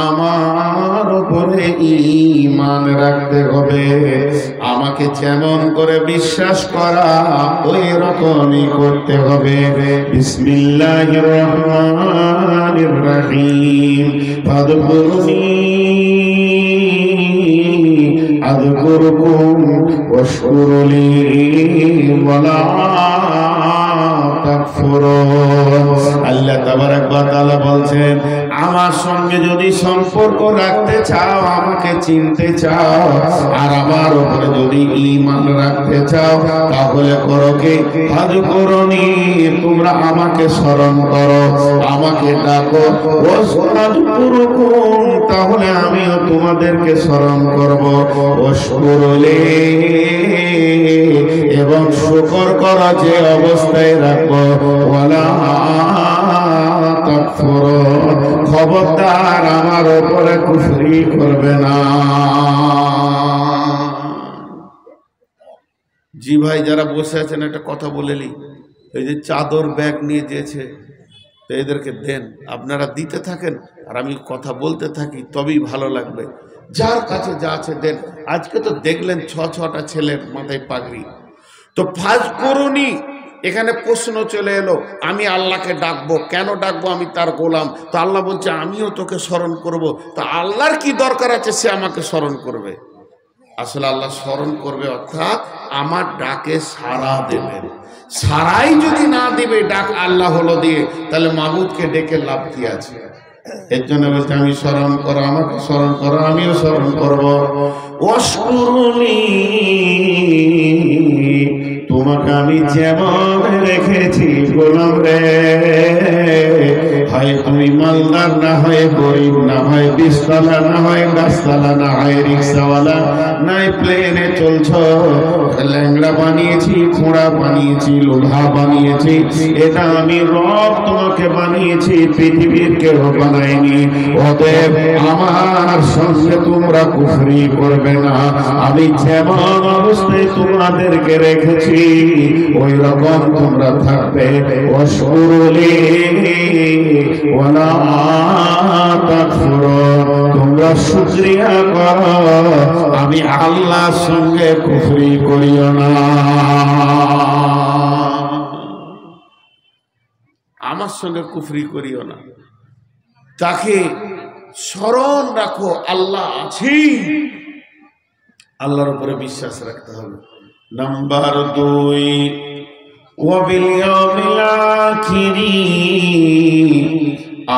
আমার উপরে ঈমান রাখতে হবে। আমাকে যেমন করে বিশ্বাস করা ওই রকমই করতে হবে। বিসমিল্লাহির রহমানির রহিম। ফাদকুরুনি আযকুরকুম ওয়াশকুরুলি ওয়ালা তাকফুরুন। আল্লাহ তাবারাক ওয়া তাআলা বলছেন, আমার সঙ্গে যদি সম্পর্ক রাখতে চাও, আমাকে চিনতে চাও, আর আমার উপরে যদি ঈমান রাখতে চাও, তাহলে করো কি? ফাযকুরুনি, তোমরা আমাকে স্মরণ করো, আমাকে ডাকো। ওয়াশকুরুকুম, তাহলে আমিও তোমাদেরকে স্মরণ করব। ওয়াশকুরুলি, এবং শুকর করা যে অবস্থায় রাখবো। ওয়ালা তাকফুরুন, খবরদার আমার উপরে কুফরি করবে না। জি ভাই, যারা বসে আছেন একটা কথা বলেলি, এই যে চাদর ব্যাগ নিয়ে যেছে, তো এদেরকে দেন, আপনারা দিতে থাকেন আর আমি কথা বলতে থাকি, তবেই ভালো লাগবে। যার কাছে যা আছে দেন। আজকে তো দেখলেন ছটা ছেলের মাথায় পাগড়ি। তো ফাযকুরুনি, এখানে প্রশ্ন চলে এলো, আমি আল্লাহকে ডাকবো, কেন ডাকবো? আমি তার গোলাম। তো আল্লাহ বলছে আমিও তোকে স্মরণ করব। তা আল্লাহর কি দরকার আছে সে আমাকে স্মরণ করবে? আসলে আল্লাহ স্মরণ করবে, অর্থাৎ আমার ডাকে সাড়া দেবেন। সাড়াই যদি না দিবে, ডাক আল্লাহ হলো দিয়ে, তাহলে মাবুদকে ডেকে লাভ কি আছে? এর জন্য বলছে আমি স্মরণ করো, আমাকে স্মরণ করো, আমিও স্মরণ করবো। ওয়াশকুরুনি, তোমাকে আমি যেমন রেখেছি গোলাম রে, হয় তুমি মালদার, না হয় গরিব, না হয় বিশতলা, না হয় গাছতলা, না হয় রিক্সাওয়ালা, নাই প্লেনে চলছো, ল্যাংড়া বানিয়েছি, খোঁড়া বানিয়েছি, লোধা বানিয়েছি, এটা আমি রব তোমাকে বানিয়েছি, পৃথিবীর কেউ বানায়নি। অতএব আমার সঙ্গে তোমরা কুফরি করবে না। আমি যেমন অবস্থায় তোমাদেরকে রেখেছি ওই রকম তোমরা থাকবে। ওয়াশকুরুলি ওয়ালা তাকফুরুন, তোমরা শুকরিয়া করো, আমি আল্লাহর সঙ্গে কুফরি করিও না। আমার সঙ্গে কুফরি করিও না। তাকে স্মরণ রাখো, আল্লাহ আছি, আল্লাহর উপরে বিশ্বাস রাখতে হবে। নাম্বার 2, ওয়াবিল ইয়াউমিল আখিরি,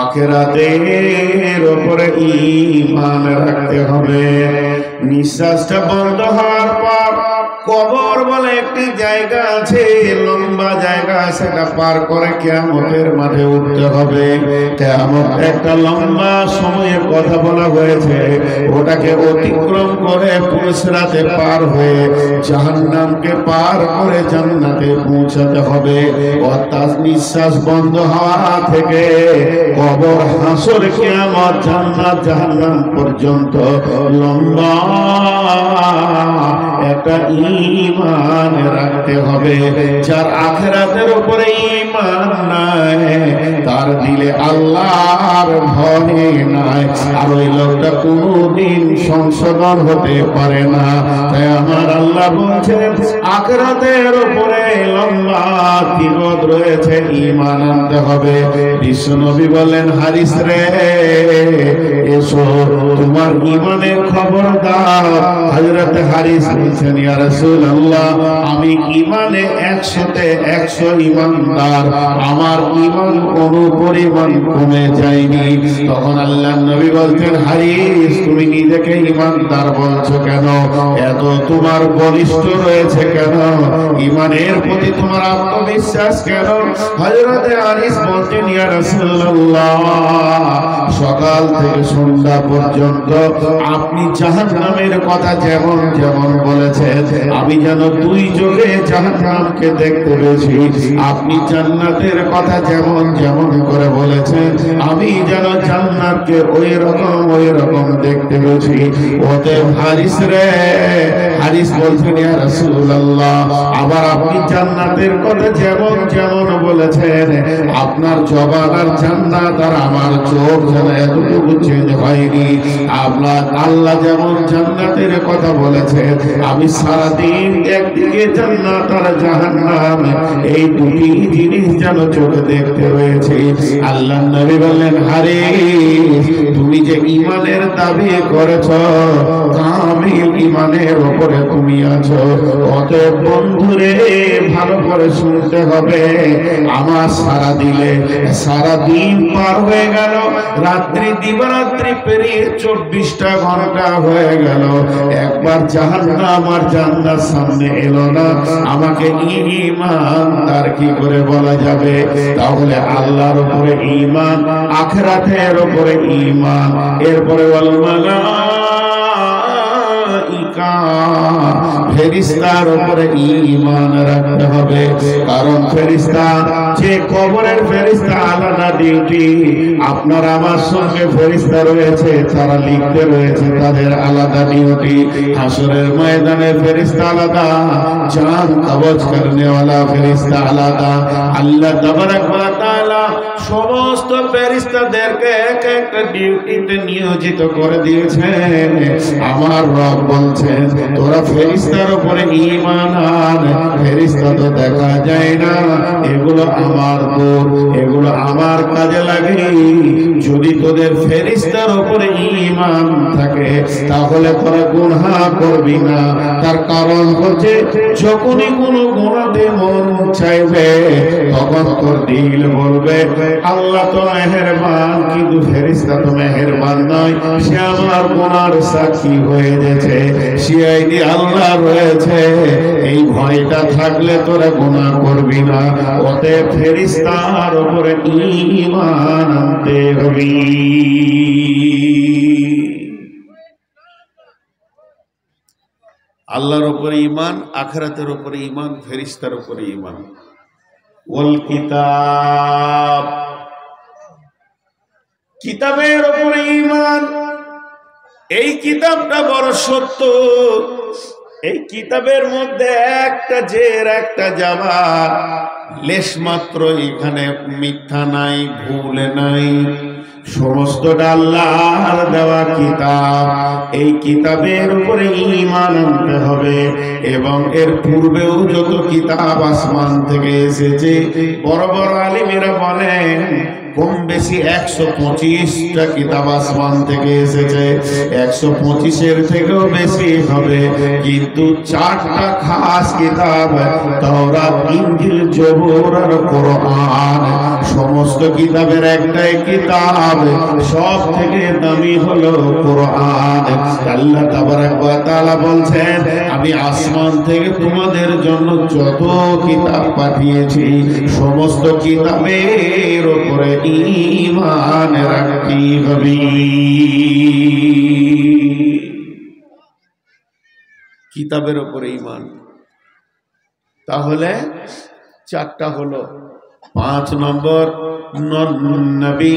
আখিরাতের উপরে ঈমান রাখতে হবে। নিঃশ্বাসটা বন্ধ হওয়ার পর কবর বলে একটি জায়গা আছে, লম্বা জায়গা, সেটা পার করে কিয়ামতের মাঠে উঠতে হবে। কিয়ামত একটা লম্বা সময়ের কথা বলা হয়েছে, ওটাকে অতিক্রম করে পুরুষরাতে পার হয়ে জাহান্নামকে পার করে জান্নাতে পৌঁছাতে হবে। অর্থাৎ নিঃশ্বাস বন্ধ হওয়া থেকে কবর, হাসর, কিয়ামত, জান্নাত, জাহান্নাম পর্যন্ত লম্বা একটা ঈমান রাখতে হবে। যার আখিরাতের উপরে ঈমান নাই, তার দিলে আল্লাহর ভয় নাই, আর ওই লোকটা কোনদিন সংশোধন হতে পারে না। তাই আমার আল্লাহ বলছেন আখিরাতের উপরে লম্বা তিরত রয়েছে, ঈমান আনতে হবে। বিশ্বনবী বলেন, হারিস রে এসো, তোমার ঈমানের খবর দাও। হযরত হারিস বলছেন, ইয়া রাসূলুল্লাহ, আমি ঈমানে 100-তে 100 ঈমানদার, আমার ঈমান কোনো পরিমাণ কমে যায়নি। তখন আল্লাহর নবী বলছেন, হারিস তুমি নিজেকে ঈমানদার বলছো কেন? এত তোমার বলিষ্ঠ রয়েছে কেন? ঈমানের প্রতি তোমার আত্মবিশ্বাস কেন? হযরত হারিস বলছেন, ইয়া রাসূলুল্লাহ, সকাল থেকে সন্ধ্যা পর্যন্ত আপনি জাহান্নামের কথা যেমন যেমন বলেছেন, আমি যেন 2 চোখে জাহান্নামকে দেখতে পেয়েছি। আপনি জান্নাতের কথা যেমন যেমন করে বলেছেন, আমি যেন জান্নাতকে ওই রকম দেখতে পেয়েছি। অতএব হারিস রে, হারিস বলছেন, ইয়া রাসূলুল্লাহ, আবার আপনি জান্নাতের কথা যেমন যেমন বলেছেন, আপনার জবান আর জান্নাত আর আমার চোখ যেন এতটুকু চেঞ্জ হয়নি। আল্লাহ যেমন জান্নাতের কথা বলেছে, আমি সারাদিন একদিকে জান্নাত আর জাহান্নাম, এই দুটি জিনিস যেন চোখে দেখতে রয়েছে। আল্লাহ নবী বললেন, আরে তুমি যে ঈমানের দাবি করেছ, কামিল ঈমানের উপরে তুমি আছো। অতএব বন্ধুরে ভালো করে শুনতে হবে, আমার সারাদিন পার হয়ে গেল, রাত্রি দিবারাত্রি পেরিয়ে 24টা ঘন্টা হয়ে গেল, একবার জাহান্নাম আর জান্নাত সামনে এলো না, আমাকে ঈমানদার কি করে বলা যাবে? তাহলে আল্লাহর উপরে ঈমান, আখিরাতের উপরে ঈমান, এরপরে ওয়াল মালাইকা, ফেরেশতার উপরে ঈমান রাখতে হবে। কারণ ফেরেশতা, যে কবরের ফেরেশতা আলাদা ডিউটি, আপনার আমার সঙ্গে ফেরেশতা রয়েছে, তারা লিখতে রয়েছে, তাদের আলাদা ডিউটি। হাসরের ময়দানে ফেরেশতা আলাদা, জান কবজ করনে वाला ফেরেশতা আলাদা। আল্লাহ তাবারক ওয়া তাআলা সমস্ত ফেরেশতাদেরকে এক একটা ডিউটিতে নিয়োজিত করে দিয়েছেন। আমার রব বলছেন, তোরা ফেরেশতার উপরে ঈমান আন। ফেরেশতা তো দেখা যায় না, এগুলো আমার দূর, এগুলো আমার কাজে লাগে। যদি তোদের ফেরেশতার উপরে ঈমান থাকে, তাহলে তোরা গুনাহ করবি না। তার কারণ হচ্ছে, যখনই কোনো গুনাহে মন চাইবে, তখন তোর দিল বলবে, আল্লাহ তো মেহেরবান, কিন্তু ফেরেশতা তো মেহেরবান নয়, সে আমার গুনার সাক্ষী হয়ে গেছে, সিআইডি আল্লাহ রয়েছে। এই ভয়টা থাকলে তোরা গুনাহ করবি না। অতএব ফেরেশতার উপরে ঈমান আনতে হবে। আল্লাহর উপরে ঈমান, আখিরাতের উপরে ঈমান, ফেরেশতার উপরে ঈমান। ওয়াল কিতাব, কিতাবের উপরে ঈমান। এই কিতাবটা বড় সত্য। এই কিতাবের মধ্যে একটা জের, একটা জাবার, লেশ মাত্র এখানে মিথ্যা নাই, ভুল নাই। সমস্তটা আল্লাহর দেওয়া কিতাব। এই কিতাবের উপরে ঈমান আনতে হবে। এবং এর পূর্বেও যত কিতাব আসমান থেকে এসেছে, বড় বড় আলিমেরা বলেন কম বেশি 125টা কিতাব আসমান থেকে এসেছে। 125-এর থেকেও বেশি হবে, কিন্তু 4টা খাস কিতাব, তাওরাত, ইনজিল, জবুর আর কোরআন। সমস্ত কিতাবের একটাই কিতাব, সব থেকে দামি হলো কোরআন। আল্লাহ তাবারক ওয়া তাআলা বলছেন, আমি আসমান থেকে তোমাদের জন্য যত কিতাব পাঠিয়েছি, সমস্ত কিতাবের উপরে ঈমান রাখতে হবে। কিতাবের উপরে ঈমান। তাহলে 4টা হলো। 5 নম্বর, নবী,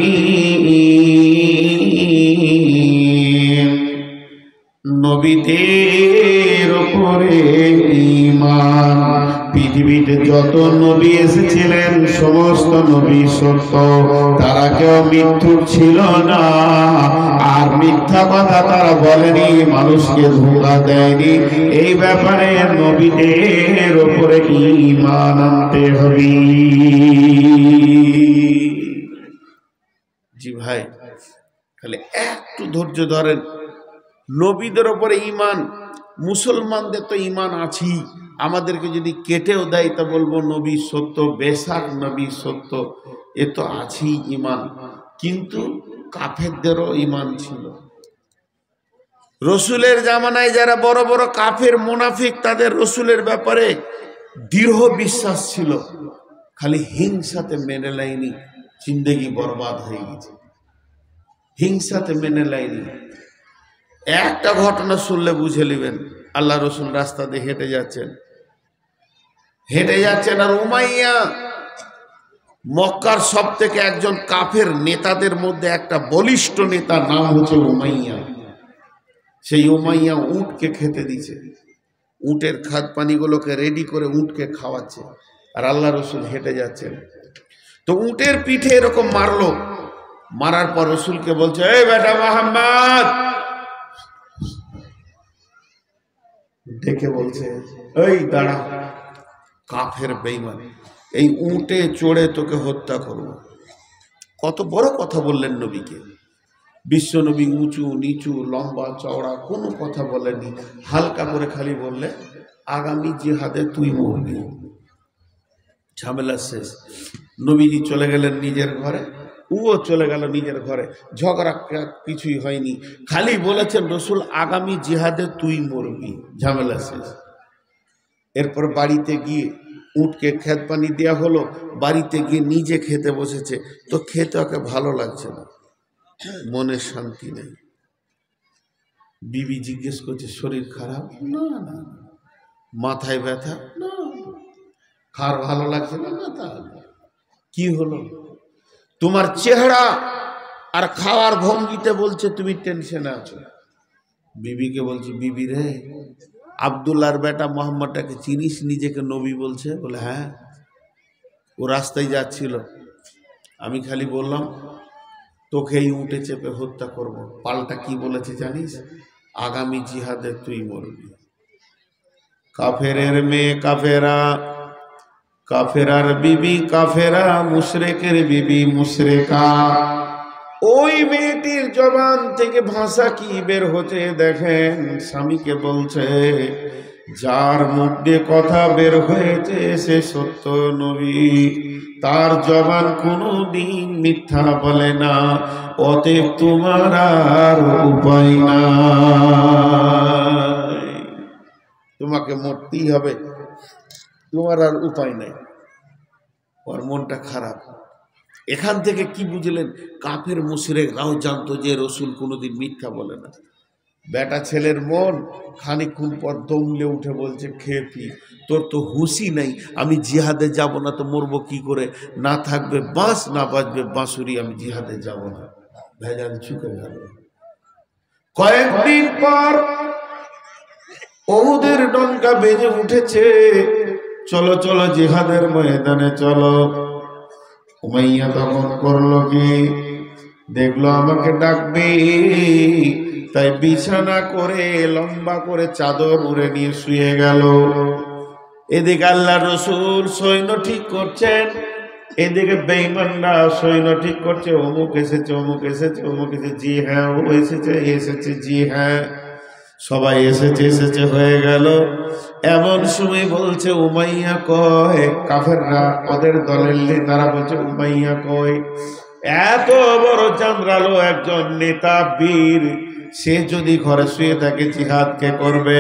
নবীদের উপরে ঈমান। পৃথিবীতে যত নবী এসেছিলেন, সমস্ত নবী সত্য, তারা কেউ মিথ্যুক ছিল না। আর মিথ্যা কথা তারা বলেনি, মানুষকে ধোঁকা দেয়নি। এই ব্যাপারে নবীদের উপরে ঈমান আনতে হবে। জি ভাই, খালি একটু ধৈর্য ধরেন। নবীদের উপরে ঈমান, মুসলমানদের তো ঈমান আছেই, আমাদেরকে যদি কেটেও দেয় তা বলবো নবী সত্য, বেশাক নবী সত্য, এ তো আছেই ঈমান। কিন্তু কাফেরদেরও ঈমান ছিল। রসুলের জামানায় যারা বড় বড় কাফের মুনাফিক, তাদের রসুলের ব্যাপারে দৃঢ় বিশ্বাস ছিল, খালি হিংসাতে মেনে লাইনি, জিন্দেগি বরবাদ হয়ে গেছে। হিংসাতে মেনে লাইনি। একটা ঘটনা শুনলে বুঝে নেবেন। আল্লাহ রসুল রাস্তা দিয়ে হেঁটে যাচ্ছেন, আর উমাইয়া, মক্কার সব থেকে একজন কাফের নেতাদের মধ্যে একটা বলিষ্ঠ নেতার নাম হচ্ছে উমাইয়া। সেই উমাইয়া উটকে খেতে দিছে, উটের খাদ পানিগুলোকে রেডি করে উটকে খাওয়াচ্ছে, আর আল্লাহ রসুল হেঁটে যাচ্ছেন। তো উটের পিঠে এরকম মারলো, মারার পর রসুলকে বলছে, এই বেটা মোহাম্মদ, ডেকে বলছে, এই দাঁড়া, কাফের বেঈমান, এই উটে চড়ে তোকে হত্যা করব। কত বড় কথা বললেন নবীকে। বিশ্ব নবী উঁচু নিচু লম্বা চওড়া কোনো কথা বলেনি, হালকা করে খালি বললে, আগামী জিহাদে তুই মরবি। ঝামেলা শেষ। নবীজি চলে গেলেন নিজের ঘরে, ও চলে গেল নিজের ঘরে, ঝগড়া কিছুই হয়নি, খালি বলেছেন রসুল আগামী জিহাদে তুই মরবি, ঝামেলা শেষ। এরপর বাড়িতে গিয়ে উটকে খেত পানি দেওয়া হলো, বাড়িতে গিয়ে নিজে খেতে বসেছে, তো খেতে ওকে ভালো লাগছে না, মনে শান্তি নেই। বিবি জিজ্ঞেস করছে, শরীর খারাপ? না না। মাথায় ব্যথা? না। খার ভালো লাগছে না? না। তাহলে কি হলো? তোমার চেহারা আর খাওয়ার ভঙ্গিতে বলছে তুমি টেনশনে আছো। বিবিকে বলছি, বিবি রে, আব্দুল্লাহর বেটা মোহাম্মদটাকে চিনিস? নিজেকে নবী বলছে। বলে হ্যাঁ। ও রাস্তায় যাচ্ছিল, আমি খালি বললাম তোকে এই উঠে চেপে হত্যা করব। পাল্টা কি বলেছে জানিস? আগামী জিহাদে তুই মরবি। কাফেরের মেয়ে কাফেরা, কাফেরার বিবি কাফেরা, মুশরিকের বিবি মুশরিকা। ওই মেয়েটির জবান থেকে ভাষা কি বের হচ্ছে দেখেন। স্বামীকে বলছে, যার মুখ দিয়ে কথা বের হয়েছে সে সত্য নবী, তার জবান কোনো দিন মিথ্যা বলে না, অতএব তোমার আর উপায় নাই, তোমাকে মরতেই হবে, তোমার আর উপায় নাই। ওর মনটা খারাপ। এখান থেকে কি বুঝলেন? কাফের মুশরিকরাও জানতো যে রসুল কোনোদিন মিথ্যা বলে না। বেটা ছেলের মন খানিকক্ষণ পর দমলে উঠে বলছে, খেয়ে পি, তোর তো হুঁশই নাই, আমি জিহাদে যাব না তো মরবো কি করে? না থাকবে বাঁশ, না বাজবে বাঁশুরি, আমি জিহাদে যাব না। ভেজাল চুকে গেল। কয়েকদিন পর উহুদের ডঙ্কা বেজে উঠেছে, চলো চলো জিহাদের ময়দানে চলো। উমাইয়া তখন করলো কি, দেখলো আমাকে ডাকবে, তাই বিছানা করে লম্বা করে চাদর উড়ে নিয়ে শুয়ে গেল। এদিকে আল্লাহর রাসূল সৈন্য ঠিক করছেন, এদিকে বেঈমানরা সৈন্য ঠিক করছে, অমুক এসেছে অমুক এসেছে অমুক এসেছে, জি হ্যাঁ ও এসেছে এসেছে, জি হ্যাঁ সবাই এসেছে এসেছে হয়ে গেল। এমন সময় বলছে উমাইয়া কয়, কাফেররা ওদের দলের নেতারা বলছে উমাইয়া কয়। এত বড় জানরালো একজন নেতা বীর, সে যদি ঘরে শুয়ে থাকে জিহাদ কে করবে?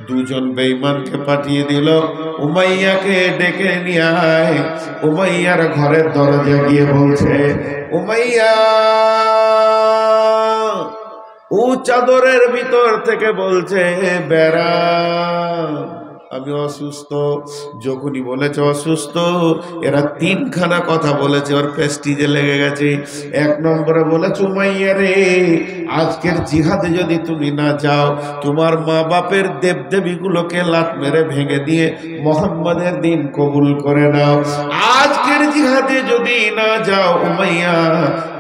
দুজন বেঈমানকে পাঠিয়ে দিল, উমাইয়াকে ডেকে নিয়ে আয়। উমাইয়ার ঘরের দরজা গিয়ে বলছে, উমাইয়া, ও চাদরের ভিতর থেকে বলছে, বেড়া আমি অসুস্থ। যখনই বলেছে অসুস্থ, এরা তিনখানা কথা বলেছে, ওর প্রেস্টিজে লেগে গেছে। এক নম্বরে বলেছে, উমাইয়া রে, আজকের জিহাদে যদি তুমি না যাও, তোমার মা বাপের দেবদেবীগুলোকে লাত মেরে ভেঙে দিয়ে মোহাম্মদের দিন কবুল করে নাও। আজকের জিহাদে যদি না যাও উমাইয়া,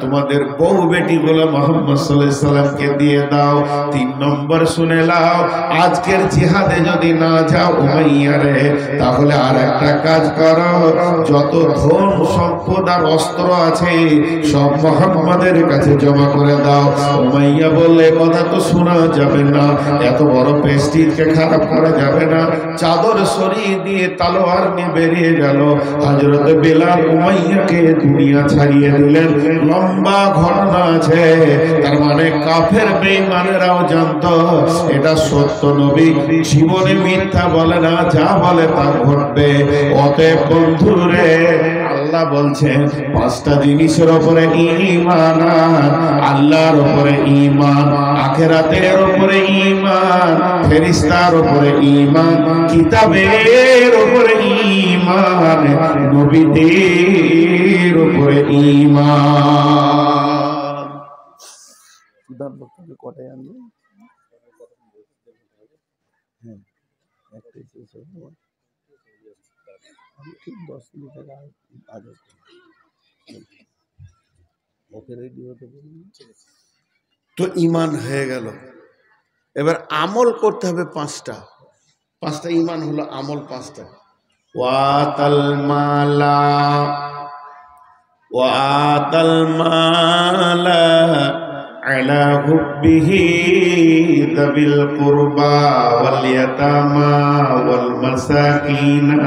তোমাদের বউ বেটিগুলো মোহাম্মদ সাল্লাল্লাহু আলাইহি সাল্লামকে দিয়ে দাও। তিন নম্বর শুনে নাও, আজকের জিহাদে যদি না যাও উমাইয়া রে, তাহলে আর একটা কাজ করো, যত ধন সম্পদ আর অস্ত্র আছে সব মোহাম্মদের কাছে জমা করে দাও। উমাইয়া বললে, কথা তো শোনা যাবে না, এত বড় প্রেস্টিজকে খারাপ করা যাবে না। চাদর সরিয়ে দিয়ে তলোয়ার নিয়ে বেরিয়ে গেল। হযরত বেলাল উমাইয়াকে দুনিয়া ছাড়িয়ে দিলেন। লম্বা ঘটনা আছে, তার মানে কাফের বেঈমানেরাও জানতো এটা সত্য নবী, জীবনে মিথ্যা বলে না, যা বলে তা ঘটবে। অতএব বন্ধুরে, আল্লাহ বলছেন পাঁচটা জিনিসের উপরে ঈমান, আল্লাহর উপরে ঈমান, আখিরাতের উপরে ঈমান, ফেরেশতার উপরে ঈমান, কিতাবের উপরে ঈমান, নবীদের উপরে ঈমান। সুদান বক্তাকে কটায় আনলো? হ্যাঁ, একটাই শেষ হবে, আমি ঠিক 10 মিনিট আগে। তো ঈমান হয়ে গেল। এবার আমল করতে হবে পাঁচটা। পাঁচটা ঈমান হলো আমল পাঁচটা। ওয়াতাল মালা আলা হুব্বিহি যাবিল কুরবা ওয়াল ইয়াতামা ওয়াল মাসাকিনা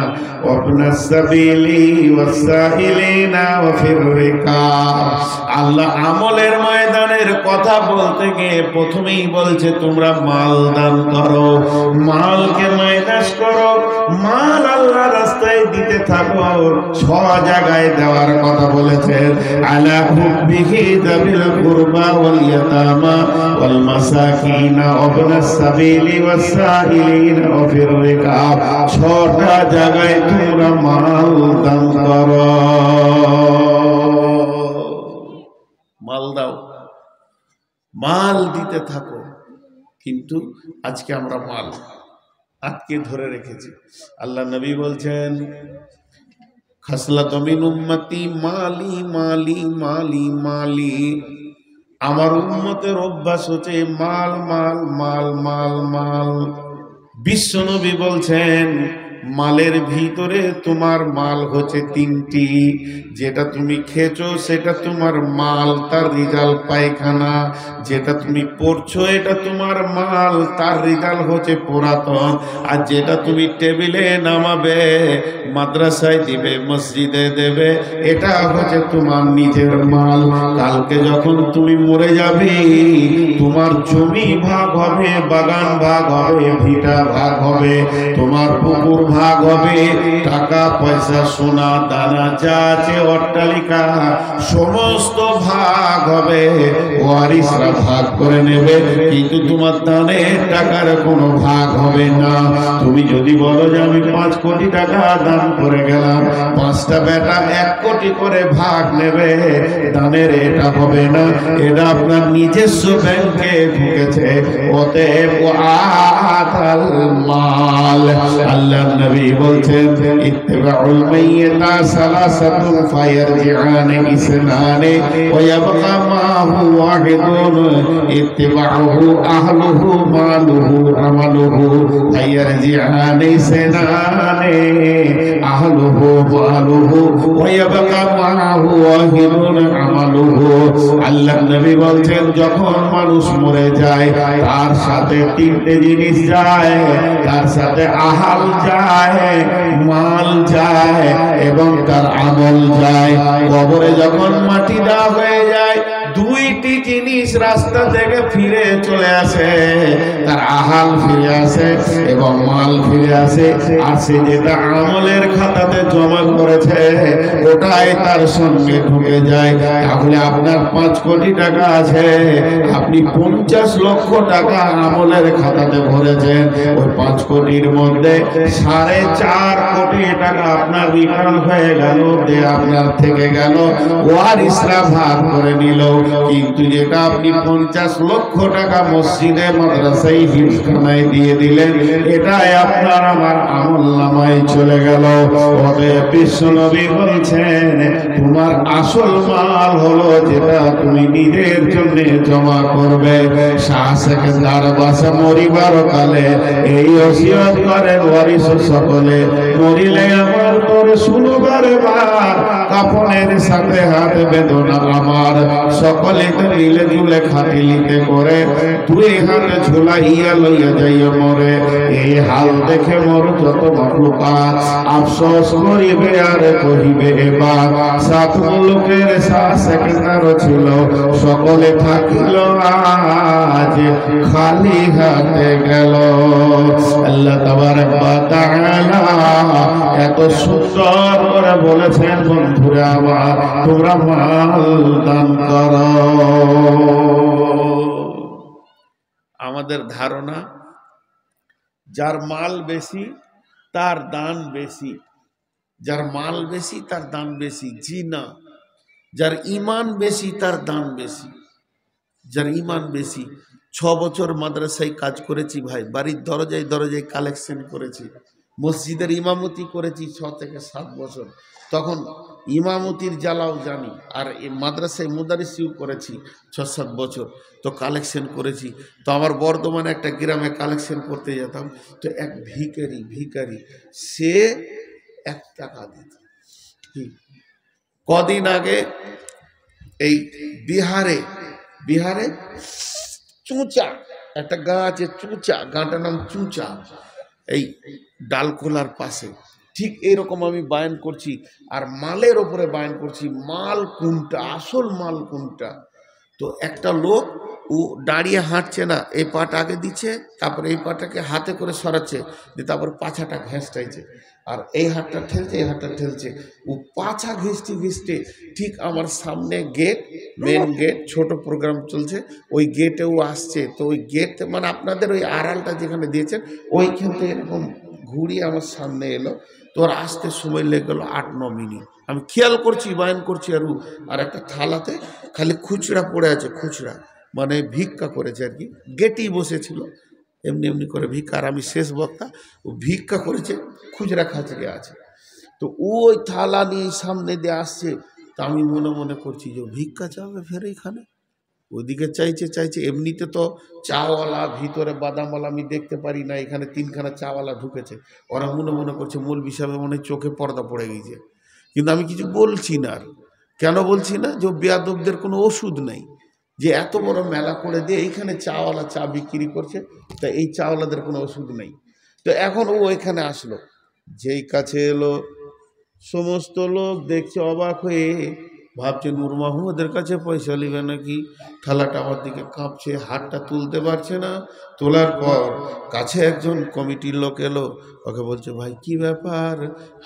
ওয়া ইবনাস সাবিলি ওয়াস সাইলিনা ওয়া ফির রিকাব। আল্লাহ আমলের ময়দানের কথা বলতে গিয়ে প্রথমেই বলছে তোমরা মাল দান করো, মালকে মাইনাস করো, মাল আল্লাহ রাস্তায় দিতে থাকো। ছ জায়গায় দেওয়ার কথা বলেছেন। আলা হুব্বিহি যাবিল কুরবা ওয়াল ইয়াতামা ওয়াল মাসাকিনা ওয়া ইবনাস সাবিলি ওয়াস সাইলিনা ওয়া ফির রিকাব। ছটা জায়গায় তোমরা মাল দান করো। মাল দাও, মাল দিতে থাকো। কিন্তু আজকে আমরা মাল আটকে ধরে রেখেছি। আল্লাহ নবী বলছেন খাসলাতু মিন উম্মতি মালি মালি মালি মালি। আমার উম্মতের অভ্যাস হচ্ছে মাল মাল মাল মাল মাল। বিশ্ব নবী বলছেন মালের ভিতরে তোমার মাল হচ্ছে তিনটি। যেটা তুমি খেয়েছো সেটা তোমার মাল, তার রেজাল্ট পায়খানা। যেটা তুমি পড়ছো এটা তোমার মাল, তার রেজাল্ট হচ্ছে পুরাতন। আর যেটা তুমি টেবিলে নামাবে, মাদ্রাসায় দিবে, মসজিদে দেবে, এটা হচ্ছে তোমার নিজের মাল। কালকে যখন তুমি মরে যাবে তোমার জমি ভাগ হবে, বাগান ভাগ হবে, ভিটা ভাগ হবে, তোমার পুকুর ভাগ হবে, টাকা পয়সা সোনা দানা যা আছে অট্টালিকা সমস্ত ভাগ হবে। ওয়ারিসরা ভাগ করে নেবে, কিন্তু তোমার দানের টাকার কোনো ভাগ হবে না। তুমি যদি বলো যে আমি 5 কোটি টাকা দান করে গেলাম, 5টা বেটা 1 কোটি করে ভাগ নেবে, দানের এটা হবে না। এটা আপনার নিজস্ব ব্যাংকে ঢুকেছে। অতএব আতাল মাল। আল্লাহ নবী বলছেন ইত্তিবাউল মাইয়িতা সালাসাতুন ফায়ারজিআন ইসনানে ওয়া ইয়াবকা মাহু ওয়াহিদুন ইত্তিবাউহু আহলুহু মালুহু আমালুহু ফায়ারজিআন ইসনানে আহলুহু মালুহু ওয়া ইয়াবকা মাহু ওয়াহিদুন আমালুহু। আল্লাহ নবী বলছেন যখন মানুষ মরে যায় তার সাথে 3টে জিনিস যায়, তার সাথে আহাল যায়, মাল যায় এবং তার আমল যায়। কবরে যখন মাটি দেওয়া হয়ে যায় 2টি জিনিস রাস্তা থেকে ফিরে চলে আসে, তার আহাল ফিরে আসে এবং মাল ফিরে আসে। আর সে যেটা আমলের খাতাতে জমা করেছে ওটাই তার সঙ্গে ঢুকে যায়। তাহলে আপনার 5 কোটি টাকা আছে, আপনি 50 লক্ষ টাকা আমলের খাতাতে ভরেছেন। ওই 5 কোটির মধ্যে 4.5 কোটি টাকা আপনার রিটার্ন হয়ে গেল, আপনার থেকে গেল, ওয়ারিসরা ভাগ করে নিল। কিন্তু যেটা আপনি 50 লক্ষ টাকা মসজিদে মাদ্রাসায় হিফখানায় দিয়ে দিলেন, এটাই আপনার আমার আমলনামায় চলে গেল। অতএব বিশ্ব নবী বলছেন তোমার আসল মাল হলো যেটা তুমি নিজের জন্য জমা করবে। শাহ সেকেন্দার বাসা মরিবার কালে এই ওসিয়ত করেন ওয়ারিস সকলে, মরিলে আমার তোর শুনবার বার, কাফনের সাথে হাত বেদনা আমার, সকলে তো মিলে জুলে খাটিলিতে করে 2 হাত ঝুলাইয়া লইয়া যাইয়া মরে। এই হাল দেখে মোর যত মাখলুকাত আফসোস করিবে আর কহিবে এবার 7 মুলুকের শাহ সেকেন্দার ছিল, সকলে থাকিল আজ খালি হাতে গেল। আল্লাহ তাবারক ওয়া তাআলা এত সুন্দর করে বলেছেন বন্ধুরা আমার তোমরা মাল দান করো। আমাদের ধারণা যার মাল বেশি তার দান বেশি, যার মাল বেশি তার দান বেশি। জি না, যার ঈমান বেশি তার দান বেশি। যার ঈমান বেশি 6 বছর মাদ্রাসায় কাজ করেছি ভাই, বাড়ির দরজায় দরজায় কালেকশন করেছি, মসজিদের ইমামতি করেছি 6 থেকে 7 বছর, তখন ইমামতির জ্বালাও জানি। আর এই মাদ্রাসায় মুদারিসিও করেছি 6-7 বছর, তো কালেকশন করেছি। তো আমার বর্ধমানে একটা গ্রামে কালেকশন করতে যেতাম, তো এক ভিখারি সে 1 টাকা দিত। কদিন আগে এই বিহারে চুঁচা একটা গা আছে, গাঁটার নাম চুঁচা, এই ডালখোলার পাশে। ঠিক এইরকম আমি বায়ান করছি, আর মালের ওপরে বায়ান করছি, মাল কোনটা, আসল মাল কোনটা। তো একটা লোক ও দাঁড়িয়ে হাঁটছে না, এই পাটা আগে দিচ্ছে, তারপরে এই পাটাকে হাতে করে সরাচ্ছে, তারপর পাছাটা ঘেঁষটাইছে, আর এই হাতটা ঠেলছে, এই হাতটা ঠেলছে, ও পাছা ঘিসতে ঠিক আমার সামনে গেট, মেন গেট, ছোট প্রোগ্রাম চলছে, ওই গেটেও আসছে। তো ওই গেট মানে আপনাদের ওই আড়ালটা যেখানে দিয়েছেন ওইখান থেকে এরকম ঘুরিয়ে আমার সামনে এলো। তোর আসতে সময় লেগে গেলো 8-9 মিনিট। আমি খেয়াল করছি, বায়ান করছি, আর একটা থালাতে খালি খুচরা পড়ে আছে, খুচরা মানে ভিক্ষা করেছে আর কি, গেটেই বসেছিল এমনি করে ভিক্ষা। আর আমি শেষ বক্তা, ও ভিক্ষা করেছে, খুচরা খাচড়ে আছে। তো ওই থালা নিয়ে সামনে দিয়ে আসছে, তা আমি মনে মনে করছি যে ভিক্ষা চাবে ফের এইখানে। ওইদিকে চাইছে, এমনিতে তো চাওয়ালা ভিতরে বাদামওয়ালা আমি দেখতে পারি না, এখানে 3খানা চাওয়ালা ঢুকেছে। ওরা মনে করছে মৌলভী সাহেব মনে হয় চোখে পর্দা পড়ে গেছে, কিন্তু আমি কিছু বলছি না। আর কেন বলছি না, যে বেয়াদবদের কোনো ওষুধ নেই, যে এত বড় মেলা করে দিয়ে এইখানে চাওয়ালা চা বিক্রি করছে, তা এই চাওয়ালাদের কোনো ওষুধ নেই। তো এখন ও এখানে আসলো, যেই কাছে এলো সমস্ত লোক দেখছে অবাক হয়ে, ভাবছে নূর মাহমুদের কাছে পয়সা নেবে নাকি। থালাটা আমার দিকে কাঁপছে, হাতটা তুলতে পারছে না। তোলার পর কাছে একজন কমিটির লোক এলো, ওকে বলছে ভাই কি ব্যাপার,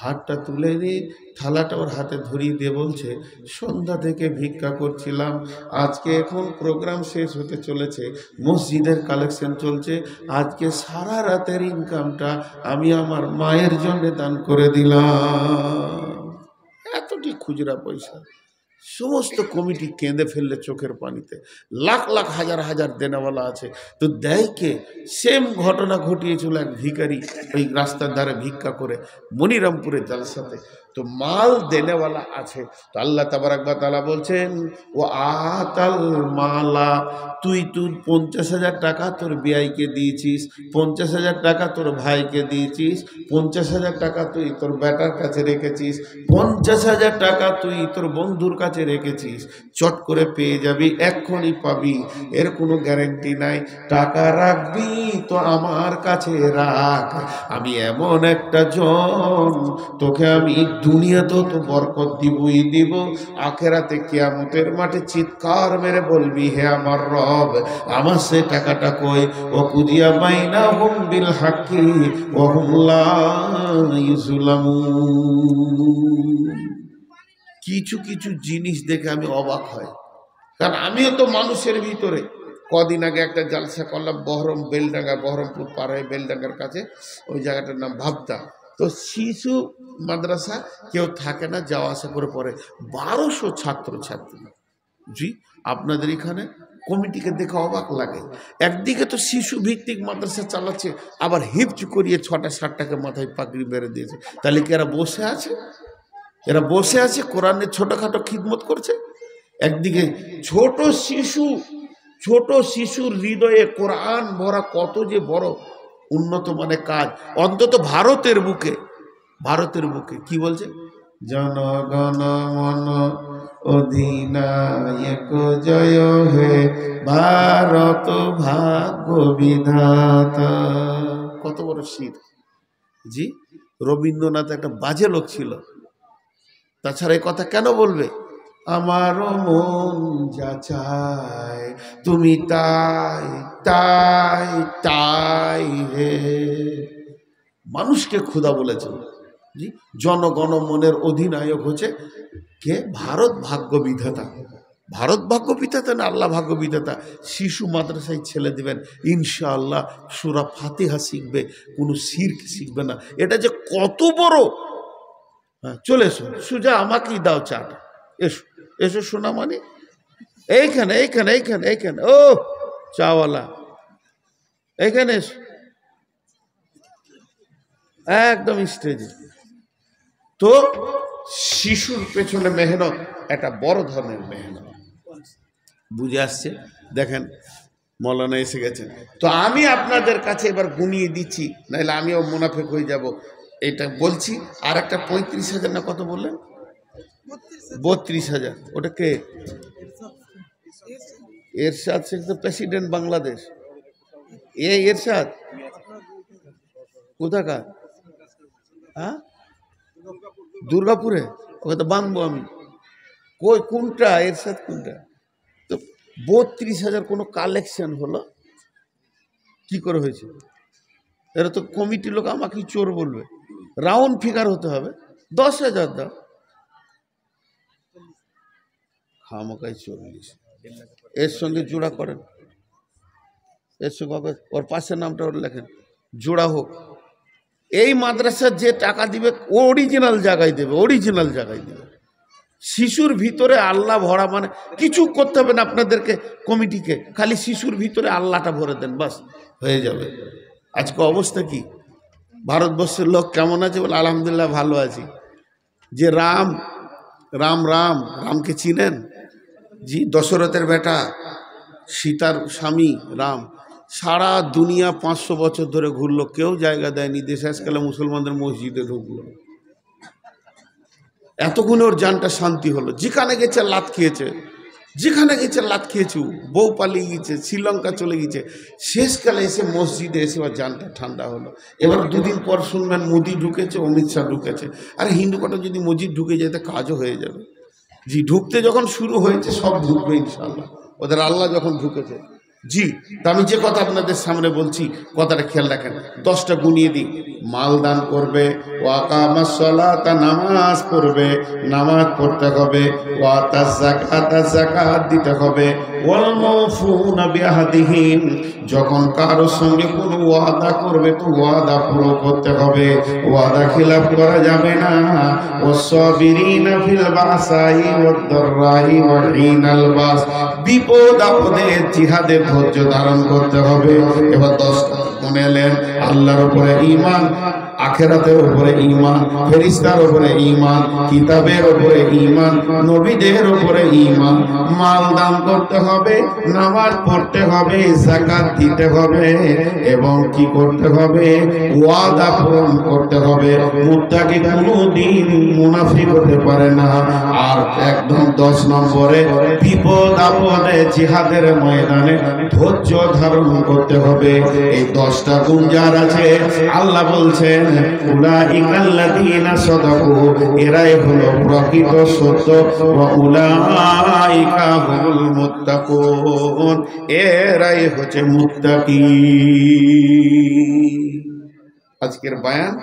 হাতটা তুলে দিয়ে থালাটা ওর হাতে ধরিয়ে দিয়ে বলছে সন্ধ্যা থেকে ভিক্ষা করছিলাম, আজকে এখন প্রোগ্রাম শেষ হতে চলেছে, মসজিদের কালেকশন চলছে, আজকে সারা রাতের ইনকামটা আমি আমার মায়ের জন্য দান করে দিলাম। এতটি খুচরা পয়সা। সমস্ত কমিটি কেঁদে ফেললে চোখের পানিতে। লাখ লাখ হাজার দেনাওয়ালা আছে, তো দেয় কে? সেম ঘটনা ঘটিয়েছিল এক ভিখারি ওই রাস্তার ধারে ভিক্ষা করে মনিরামপুরের জালসাতে। তো মাল দেনেওয়ালা আছে, তো আল্লাহ তাবারাক ওয়া তাআলা বলছেন ও আতাল মালা, তুই 50,000 টাকা তোর বিয়াইকে দিয়েছিস, 50,000 টাকা তোর ভাইকে দিয়েছিস, 50,000 টাকা তুই তোর বেটার কাছে রেখেছিস, 50,000 টাকা তুই তোর বন্ধুর কাছে রেখেছিস, চট করে পেয়ে যাবি, এক্ষুনি পাবি, এর কোনো গ্যারেন্টি নাই। টাকা রাখবি তো আমার কাছে রাখ, আমি এমন একটা জন তোকে আমি দুনিয়াতেও তো বরকত দিব, আখেরাতে কিয়ামতের মাঠে চিৎকার মেরে বলবি হে আমার রব, আমার সে টাকাটা কই। ও কুদিয়া বাইনাহুম বিল হাক্কি ওয়া হুম লা ইউযলামুন। কিছু জিনিস দেখে আমি অবাক হই, কারণ আমিও তো মানুষের ভিতরে। কদিন আগে একটা জালসা করলাম বহরমপুর পার হয়ে বেলডাঙ্গার কাছে, ওই জায়গাটার নাম ভাবতা। তো শিশু মাদ্রাসা কেউ থাকে না, যাওয়া আসা করে পড়ে, 1200 ছাত্রছাত্রী। জি, আপনাদের এখানে কমিটিকে দেখে অবাক লাগে। একদিকে তো শিশু ভিত্তিক মাদ্রাসা চালাচ্ছে, আবার হিপচ করিয়ে 6টা-7টাকে মাথায় পাগড়ি বেড়ে দিয়েছে। তাহলে কি এরা বসে আছে? এরা বসে আছে কোরআনের ছোটখাটো খিদমত করছে। একদিকে ছোট শিশুর হৃদয়ে কোরআন ভরা, কত যে বড় উন্নত মানের কাজ। অন্তত ভারতের বুকে কি বলছে, জনগণ মন অধিনায়ক জয় হে ভারত ভাগ্য বিধাতা। কত বড় শীত। জি, রবীন্দ্রনাথ একটা বাজে লোক ছিল, তাছাড়া এই কথা কেন বলবে? আমারও মন যা চায় তুমি তাই তাই তাই হে। মানুষকে খোদা বলেছেন। জি, জনগণ মনের অধিনায়ক হচ্ছে কে? ভারত ভাগ্য বিধাতা। ভারত ভাগ্য বিধাতা না আল্লাহ ভাগ্য বিধাতা। শিশু মাদ্রাসায় ছেলে দিবেন, ইনশাআল্লাহ সূরা ফাতিহা শিখবে, কোনো শিরক শিখবে না। এটা যে কত বড়। হ্যাঁ, চলে এসো সুজা, আমাকেই দাও চাটা। এসো শোনা, মানে এইখানে ও চাওয়ালা, এইখানে এসো। একদম স্টেজে। তো শিশুর পেছনে মেহনত একটা বড় ধরনের মেহনত, বুঝে আসছে? দেখেন মৌলানা এসে গেছেন। তো আমি আপনাদের কাছে এবার গুনিয়ে দিচ্ছি, নাহলে আমিও মুনাফেক হয়ে যাব। এটা বলছি। আর একটা 35,000 না কত বললেন? 32,000। ওটা কে? এরশাদ শেখ তো প্রেসিডেন্ট বাংলাদেশ। এরশাদ কোথাকার? হ্যাঁ, দুর্গাপুরে। ওকে তো বাঁধবো আমি। কই কোনটা এরশাদ কোনটা? তো 32,000 কোনো কালেকশন হলো কি করে হয়েছে? এরা তো কমিটির লোক আমাকে চোর বলবে। রাউন্ড ফিগার হতে হবে। 10,000 দাও, খামোকাই 40। এর সঙ্গে জোড়া করেন, এর সঙ্গে ওর পাশের নামটা ওর লেখেন, জোড়া হোক। এই মাদ্রাসার যে টাকা দিবে অরিজিনাল জায়গায় দেবে, অরিজিনাল জায়গায় দেবে। শিশুর ভিতরে আল্লাহ ভরা, মানে কিছু করতে হবে না আপনাদেরকে কমিটিকে, খালি শিশুর ভিতরে আল্লাহটা ভরে দেন, বাস হয়ে যাবে। আজকে অবস্থা কি? ভারতবর্ষের লোক কেমন আছে বলে? আলহামদুলিল্লাহ ভালো আছি। যে রাম রাম রাম রামকে চিনেন? জি, দশরথের বেটা, সীতার স্বামী রাম। সারা দুনিয়া 500 বছর ধরে ঘুরলো, কেউ জায়গা দেয়নি। দেশে আজকাল মুসলমানদের মসজিদে ঢুকলো, এতক্ষণে ওর জানটা শান্তি হলো। যেখানে গেছে লাত খেয়েছে, যেখানে গেছে লাত খেয়েছে, বউ পালিয়ে গেছে, শ্রীলঙ্কা চলে গেছে, শেষকালে এসে মসজিদে এসে ওর জানটা ঠান্ডা হলো। এবার দুদিন পর শুনবেন মোদি ঢুকেছে, অমিত শাহ ঢুকেছে। আরে হিন্দু কটা যদি মসজিদ ঢুকে যেতে কাজও হয়ে যাবে। জি, ঢুকতে যখন শুরু হয়েছে সব ঢুকবে ইনশাল্লাহ, ওদের আল্লাহ যখন ঢুকেছে। জি, তা আমি যে কথা আপনাদের সামনে বলছি, কথাটা খেয়াল রাখেন। 10টা গুনিয়ে দিই। মাল দান করবে, ওয়াকামাস সালাতা, নামাজ পড়বে, নামাজ পড়তে হবে, ওয়াতাজ যাকাতা, যাকাত দিতে হবে, ওয়াল মাউফুনা বিআহদিহিম, যখন কারো সঙ্গে কোনো ওয়াদা করবে তো ওয়াদা পুরো করতে হবে, ওয়াদা খিলাফ করা যাবে না। ওয়াসসাবিরিনা ফিল বাসাই ওয়াদ দাররাই ওয়া হিনাল বাস, বিপদ আপদে জিহাদে ধৈর্য ধারণ করতে হবে। এবার 10টা গুনেলেন। আল্লাহর উপরে ঈমান, আখিরাতের উপরে ঈমান, ফেরেশতার উপরে ঈমান, কিতাবের উপরে ঈমান, নবীদের উপরে ঈমান, মাল দান করতে হবে, নামাজ পড়তে হবে, যাকাত দিতে হবে, এবং কি করতে হবে? ওয়াদা পূরণ করতে হবে। মুত্তাকি কোনোদিন মুনাফিক হতে পারে না। আর একদম 10 নম্বরে, বিপদ আপদে জিহাদের ময়দানে ধৈর্য ধারণ করতে হবে। এই 10টা গুণ যার আছে, আল্লাহ বলছেন উলাইকাল্লাযীনা সাদাকু, এরাই হলো প্রকৃত সত্য, ওয়া উলাইকা হুমুল মুত্তাকুন, এরাই হচ্ছে মুত্তাকি। আজকের বয়ান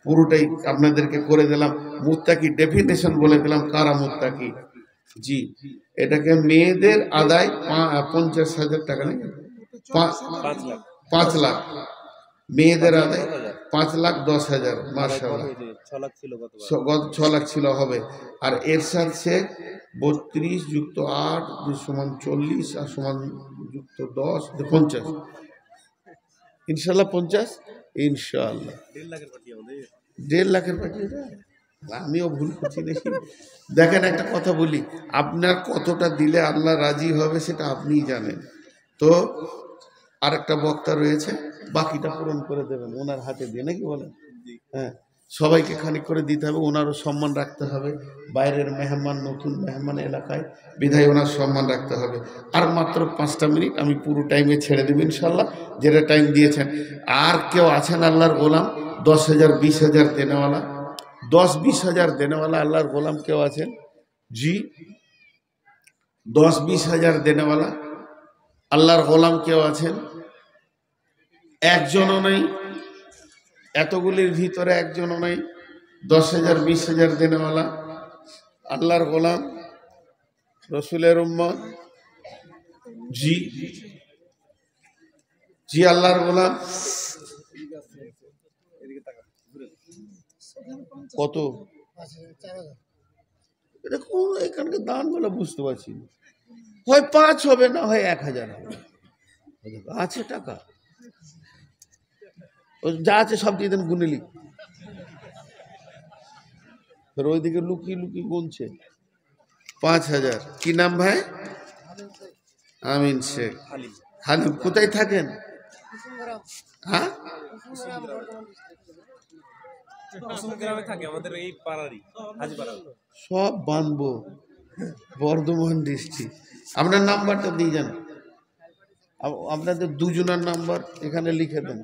পুরোটাই আপনাদেরকে করে দিলাম, মুত্তাকি ডেফিনেশন বলে দিলাম, কারা মুত্তাকি। জি, এটাকে মেয়েদের আদায় 50,000 টাকা, নাকি 5 লাখ, মেয়েদের আদায় 5,10,000। মাশাআল্লাহ, 6 লাখ ছিল হবে। আর এরশাদ শেখ 32 যুক্ত 8 সমান 40 আর সমান যুক্ত 10 50, ইনশাল্লাহ 50, ইনশাল্লাহ 1.5 লাখের পাঠিয়ে দেয়। আমিও ভুল করছি নাকি? দেখেন একটা কথা বলি, আপনার কতটা দিলে আল্লাহ রাজি হবে সেটা আপনিই জানেন। তো আরেকটা বক্তা রয়েছে, বাকিটা পূরণ করে দেবেন ওনার হাতে দিয়ে, নাকি বলেন? হ্যাঁ, সবাইকে খানিক করে দিতে হবে, ওনারও সম্মান রাখতে হবে। বাইরের মেহমান, নতুন মেহমান এলাকায়, বিধায় ওনার সম্মান রাখতে হবে। আর মাত্র 5টা মিনিট, আমি পুরো টাইমে ছেড়ে দেব ইনশাল্লাহ, যেটা টাইম দিয়েছেন। আর কেউ আছেন আল্লাহর গোলাম 10,000 20,000 দেনেওয়ালা? 10-20,000 দেনেওয়ালা আল্লাহর গোলাম কেউ আছেন? জি, 10-20,000 দেনেওয়ালা আল্লাহর গোলাম কেউ আছেন? একজনও নেই। এতগুলির ভিতরে একজনও নেই 10,000 20,000 দেনেওয়ালা আল্লাহর গোলাম, রসুলের উম্মত। জি জি, আল্লাহর গোলাম। কত? এরকম এখানকার দান গুলো বুঝতে পারছি না। হয় 5 হবে, না হয় 1,000 হবে। আছে টাকা, যা আছে সব দিয়ে দেন, গুনে লিখ। ফের ওইদিকে লুকিয়ে লুকিয়ে গুনছে 5,000। কি নাম ভাই? আমিন শেখ। হালিম কোথায় থাকেন? হ্যাঁ, সব বানবো বর্ধমান ডিস্ট্রিক্ট। আপনার নাম্বারটা দিয়ে যান, আপনাদের দুজনের নাম্বার এখানে লিখে দেন,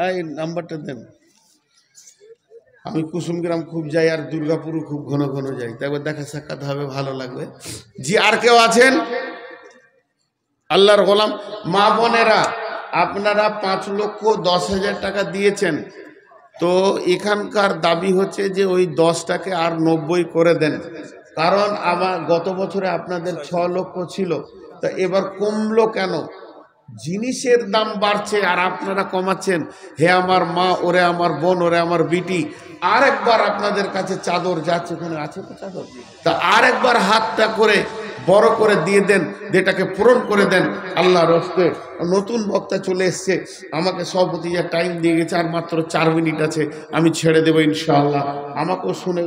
এই নাম্বারটা দেন। আমি কুসুমগ্রাম খুব যাই আর দুর্গাপুরও খুব ঘন ঘন যাই, একবার দেখা সাক্ষাৎ হবে, ভালো লাগবে। জি, আর কেউ আছেন? আল্লাহর গোলাম মা বোনেরা, আপনারা 5,10,000 টাকা দিয়েছেন, তো এখানকার দাবি হচ্ছে যে ওই 10টাকে আর 90 করে দেন, কারণ আমার গত বছরে আপনাদের 6 লক্ষ ছিল, তা এবার কমলো কেন? জিনিসের দাম বাড়ছে আর আপনারা কমাচ্ছেন। হে আমার মা, ওরে আমার বোন, ওরে আমার বিটি, আরেকবার আপনাদের কাছে চাদর যাচ্ছে, ওখানে আছে তো চাদর, তা আরেকবার হাতটা করে বড় করে দিয়ে দেন, যেটাকে পূরণ করে দেন আল্লাহর রাস্তে। নতুন বক্তা চলে এসছে, আমাকে সভাপতি যা টাইম দিয়ে গেছে, আর মাত্র 4 মিনিট আছে, আমি ছেড়ে দেবো ইনশাআল্লাহ। আমাকেও শুনে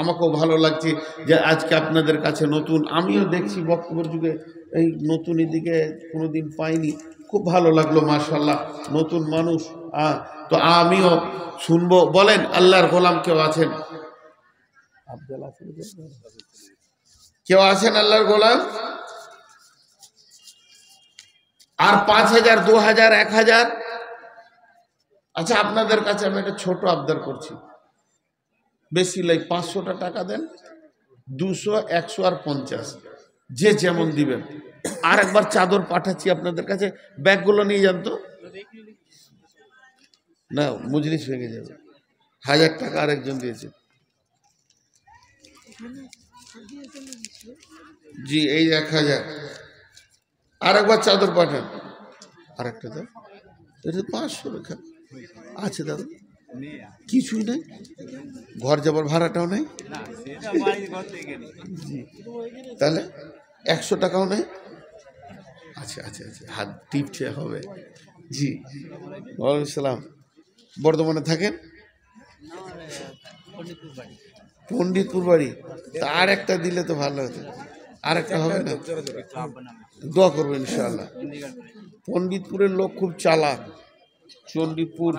আমাকেও ভালো লাগছে যে আজকে আপনাদের কাছে নতুন, আমিও দেখছি বক্তব্যের যুগে এই নতুন এদিকে কোনোদিন পাইনি, খুব ভালো লাগলো মাশাআল্লাহ, নতুন মানুষ। তো আমিও শুনবো। বলেন আল্লাহর গোলাম কেউ আছেন? কেউ আছেন আল্লাহর গোলাম? আর 5,000, 2,000, 1,000? আচ্ছা, আপনাদের কাছে আমি একটা ছোট আবদার করছি, বেশি লাই 500টা টাকা দেন, 200, 100 আর 50, যে যেমন দিবেন। আর একবার চাদর পাঠাচ্ছি আপনাদের কাছে, ব্যাগগুলো নিয়ে যান তো, না মজলিস ভেঙে যাবে। 1,000 টাকা আরেকজন দিয়েছে। জি, এই 1,000। আর একবার চাদর পাঠান, আর একটা দাও, এটা 500 রেখা আছে দাদা, কিছুই নেই, ঘর যাবার ভাড়াটাও নেই, তাহলে 100 টাকাও নেই। আচ্ছা আচ্ছা আচ্ছা, হাত টিপছে হবে। জি, ওয়ালাইকুম সালাম। বর্ধমানে থাকেন? পণ্ডিতপুর বাড়ি। তা আর একটা দিলে তো ভালো হতো, আর একটা হবে না? দোয়া করবো ইনশাআল্লাহ। পণ্ডিতপুরের লোক খুব চালাক, চণ্ডীপুর,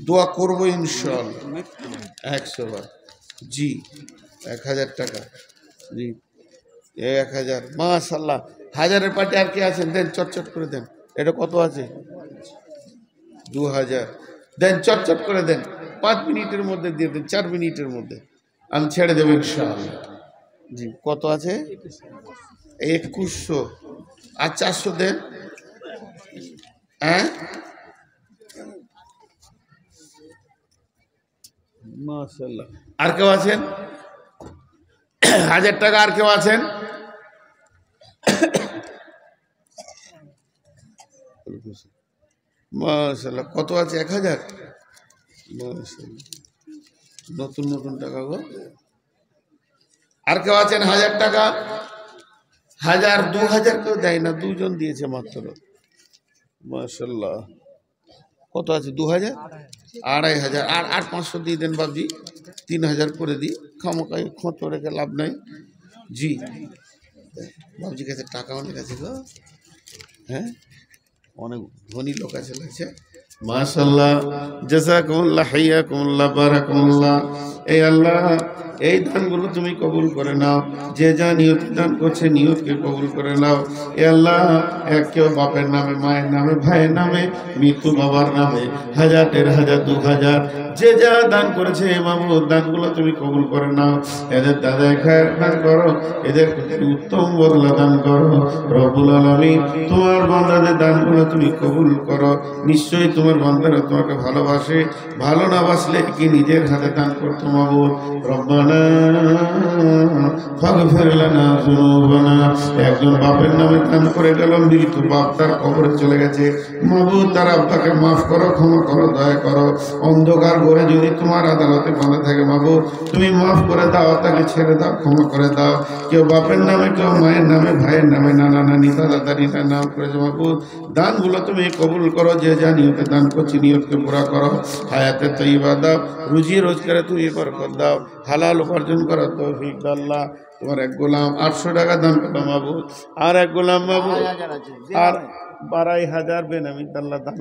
দোয়া করবো ইনশাআল্লাহ 100 বার। জি, 1,000 টাকা। জি, 1,000 মাশাআল্লাহ। 1,000-এর পার্টি আর কে আছেন? দেন, চটচট করে দেন। এটা কত আছে? 2,000 দেন, চটচট করে দেন। 5 মিনিটের মধ্যে দিয়ে দেন, 4 মিনিটের মধ্যে আমি ছেড়ে দেবো ইনশাআল্লাহ। জি, কত আছে? 2,100। আর 400 দেন। হ্যাঁ, মাশাআল্লাহ। আর কেউ আছেন? 1,000 টাকা আর কেউ আছেন? মাশাআল্লাহ। কত আছে? 1,000। মাশাআল্লাহ, নতুন নতুন টাকা গো। আর কেউ আছেন? 1,000 টাকা। 1,000, 2,000 কেউ দেয় না, 2 জন দিয়েছে মাত্র। মাশাআল্লাহ। কত আছে? 2,000, 2,500। আর 500 দিয়ে দেন বাবজি, 3,000 করে দিই, খামোকাই খোঁচ রেখে লাভ নাই। জি, বাবজির কাছে টাকা অনেক আছে গো। হ্যাঁ, অনেক ধনী লোক আছে লাগছে। মাশাআল্লাহ, জাযাকুমুল্লাহ, হাইয়াকুমুল্লাহ, বারাকাতুল্লাহ। এই আল্লাহ, এই দানগুলো তুমি কবুল করে নাও। যে যা নিয়ত দান করছে, নিয়তকে কবুল করে নাও। এ আল্লাহ, এক কেউ বাপের নামে, মায়ের নামে, ভাইয়ের নামে, মৃত্যু বাবার নামে 1,000, 1,500, 2,000 যে যা দান করেছে, মামুদ দানগুলো তুমি কবুল করে নাও। এদের দাদা খায়ের দান করো, এদের উত্তম বদলা দান করো রব্বুল আলামিন। তোমার বান্দাদের দানগুলো তুমি কবুল করো। নিশ্চয়ই তোমার বান্দারা তোমাকে ভালোবাসে, ভালো না বাসলে কি নিজের হাতে দান করতো মাবুদ। রব্বানা ربنا فاغفر لنا ذنوبنا একজন বাপের নামে দান করে গেল মৃত বাপ তার কবরে চলে গেছে মাবুদ তার আব্বাকে মাফ করো ক্ষমা করো দয়া করো অন্ধকার ঘরে যদি তোমার আদালতে বাঁধা থাকে মাবুদ তুমি মাফ করে দাও তাকে ছেড়ে দাও ক্ষমা করে দাও কেউ বাপের নামে কেউ মায়ের নামে ভাইয়ের নামে নানা নানি দাদা দাদিটার নাম করেছে মাবুদ দানগুলো তুমি কবুল করো যে যা নিয়তে দান করছি নিয়তকে পুরা করো হায়াতে তৈবা দাও রুজি রোজগারে তুমি বরকত দাও হালাল উপার্জন করার তৌফিক দাও আল্লাহ তোমার এক গোলাম 800 টাকা দান করলাম মাবুদ আর এক গোলাম মাবুদ আর 25,000 বেনামি আল্লাহ দান